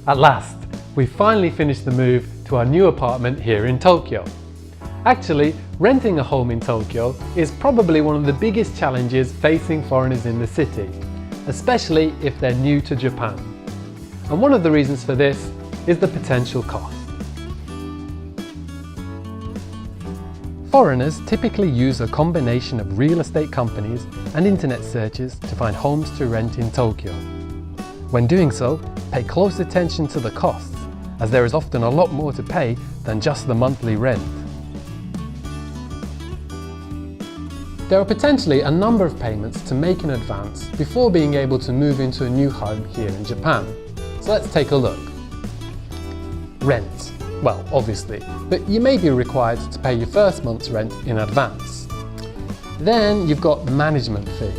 At last, we finally finished the move to our new apartment here in Tokyo. Actually, renting a home in Tokyo is probably one of the biggest challenges facing foreigners in the city, especially if they're new to Japan. And one of the reasons for this is the potential cost. Foreigners typically use a combination of real estate companies and internet searches to find homes to rent in Tokyo. When doing so, pay close attention to the costs, as there is often a lot more to pay than just the monthly rent. There are potentially a number of payments to make in advance before being able to move into a new home here in Japan. So let's take a look. Rent. Well, obviously, but you may be required to pay your first month's rent in advance. Then you've got management fee.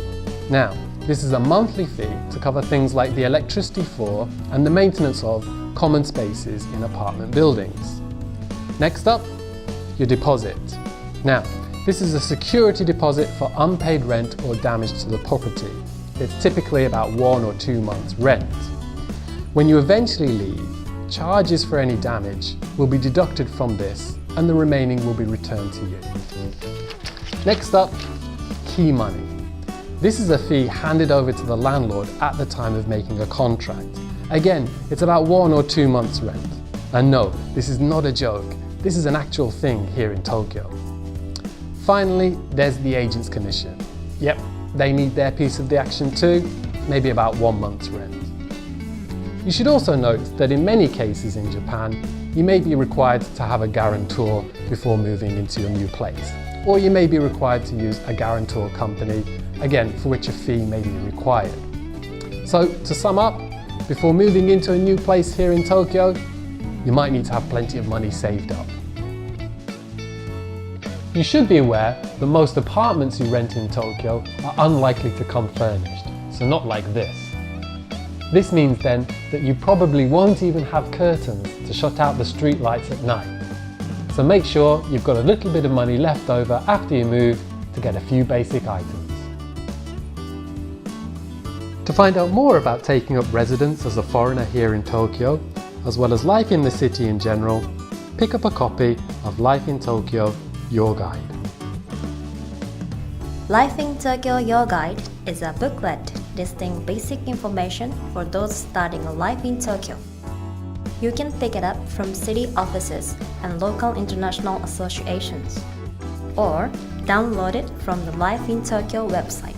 Now, this is a monthly fee to cover things like the electricity for and the maintenance of common spaces in apartment buildings. Next up, your deposit. Now, this is a security deposit for unpaid rent or damage to the property. It's typically about 1 or 2 months' rent. When you eventually leave, charges for any damage will be deducted from this and the remaining will be returned to you. Next up, key money. This is a fee handed over to the landlord at the time of making a contract. Again, it's about 1 or 2 months' rent. And no, this is not a joke. This is an actual thing here in Tokyo. Finally, there's the agent's commission. Yep, they need their piece of the action too, maybe about 1 month's rent. You should also note that in many cases in Japan, you may be required to have a guarantor before moving into your new place. Or you may be required to use a guarantor company, again, for which a fee may be required. So, to sum up, before moving into a new place here in Tokyo, you might need to have plenty of money saved up. You should be aware that most apartments you rent in Tokyo are unlikely to come furnished, so not like this. This means then that you probably won't even have curtains to shut out the street lights at night. So make sure you've got a little bit of money left over after you move to get a few basic items. To find out more about taking up residence as a foreigner here in Tokyo, as well as life in the city in general, pick up a copy of Life in Tokyo, Your Guide. Life in Tokyo Your Guide is a booklet listing basic information for those starting a life in Tokyo. You can pick it up from city offices and local international associations, or download it from the Life in Tokyo website.